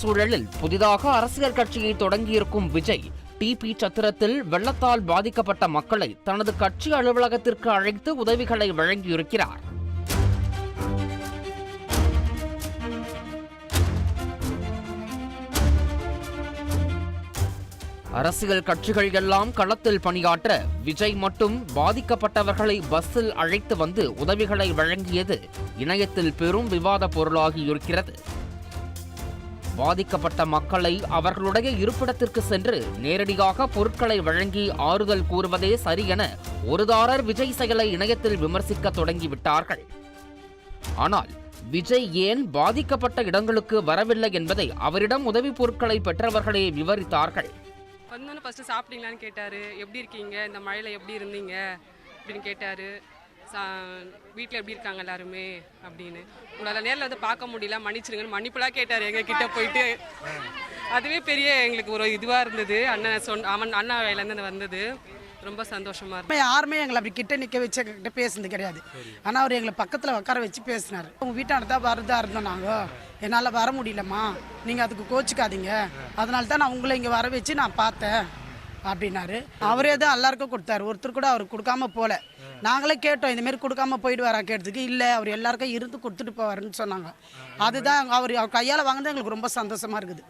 சூழலில் புதிதாக அரசியல் கட்சியை தொடங்கியிருக்கும் விஜய் டிபி சத்திரத்தில் வெள்ளத்தால் பாதிக்கப்பட்ட மக்களை தனது கட்சி அலுவலகத்திற்கு அழைத்து உதவிகளை வழங்கியிருக்கிறார். அரசியல் கட்சிகள் எல்லாம் களத்தில் பணியாற்ற விஜய் மட்டும் பாதிக்கப்பட்டவர்களை பஸ்ஸில் அழைத்து வந்து உதவிகளை வழங்கியது இணையத்தில் பெரும் விவாத பொருளாகி இருக்கிறது. பாதிக்கப்பட்ட மக்களை அவர்களுடைய இருப்பிடத்திற்கு சென்று நேரடியாக பொருட்களை வழங்கி ஆறுதல் கூறுவதே சரி என ஒருதாரர் விஜய் செயலை இணையத்தில் விமர்சிக்க தொடங்கிவிட்டார்கள். ஆனால் விஜய் ஏன் பாதிக்கப்பட்ட இடங்களுக்கு வரவில்லை என்பதை அவரிடம் உதவி பொருட்களை பெற்றவர்களே விவரித்தார்கள். வந்தோன்னு ஃபஸ்ட்டு சாப்பிட்டீங்களான்னு கேட்டார். எப்படி இருக்கீங்க, இந்த மழையில் எப்படி இருந்தீங்க அப்படின்னு கேட்டார். வீட்டில் எப்படி இருக்காங்க எல்லாருமே அப்படின்னு. உங்களால் நேரில் வந்து பார்க்க முடியல, மன்னிச்சிருங்கன்னு மன்னிப்புலாம் கேட்டார் எங்ககிட்ட போயிட்டு. அதுவே பெரிய எங்களுக்கு ஒரு இதுவாக இருந்தது. அண்ணா வேலையிலேருந்து வந்தது ரொம்ப சந்தோஷமா இருந்தது. யாருமே எங்களை அப்படி கிட்ட நிற்க வச்சு கிட்ட பேசுனது கிடையாது. ஆனால் அவர் எங்களை பக்கத்தில் உட்கார வச்சு பேசினார். உங்கள் வீட்டாண்ட தான் வரதா இருந்தோம், நாங்கள் என்னால் வர முடியலம்மா, நீங்கள் அதுக்கு கோச்சிக்காதீங்க, அதனால தான் நான் உங்களை இங்கே வர வச்சு நான் பார்த்தேன் அப்படின்னாரு. அவரே தான் எல்லாருக்கும் கொடுத்தாரு, ஒருத்தர் கூட அவருக்கு கொடுக்காம போல. நாங்களே கேட்டோம், இந்தமாரி கொடுக்காம போயிட்டு வரா கேட்டதுக்கு இல்லை, அவர் எல்லாருக்கும் இருந்து கொடுத்துட்டு போவாருன்னு சொன்னாங்க. அதுதான் அவர் கையால் வாங்கினது எங்களுக்கு ரொம்ப சந்தோஷமா இருக்குது.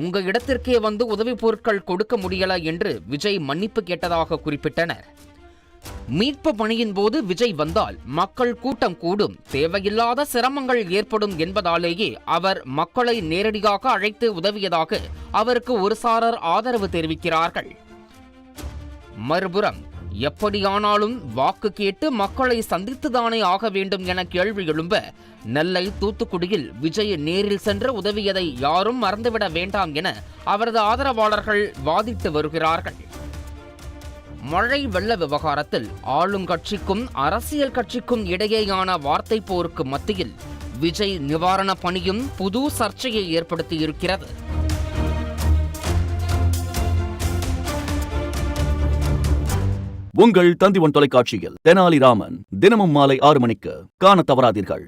உங்க இடத்திற்கே வந்து உதவி பொருட்கள் கொடுக்க முடியல என்று விஜய் மன்னிப்பு கேட்டதாக குறிப்பிட்டனர். மீட்பு பணியின் போது விஜய் வந்தால் மக்கள் கூட்டம் கூடும், தேவையில்லாத சிரமங்கள் ஏற்படும் என்பதாலேயே அவர் மக்களை நேரடியாக அழைத்து உதவியதாக அவருக்கு ஒரு சாரர் ஆதரவு தெரிவிக்கிறார்கள். மறுபுறம் எப்படியானாலும் வாக்கு கேட்டு மக்களை சந்தித்துதானே ஆக வேண்டும் என கேள்வி எழும்ப நெல்லை, தூத்துக்குடியில் விஜய் நேரில் சென்று உதவியதை யாரும் மறந்துவிட வேண்டாம் என அவரது ஆதரவாளர்கள் வாதிட்டு வருகிறார்கள். மழை வெள்ள விவகாரத்தில் ஆளுங்கட்சிக்கும் அரசியல் கட்சிக்கும் இடையேயான வார்த்தை போருக்கு மத்தியில் விஜய் நிவாரண பணியும் புது சர்ச்சையை ஏற்படுத்தியிருக்கிறது. உங்கள் தந்திவன் தொலைக்காட்சியில் தெனாலிராமன் தினமும் மாலை 6 மணிக்கு காண தவறாதீர்கள்.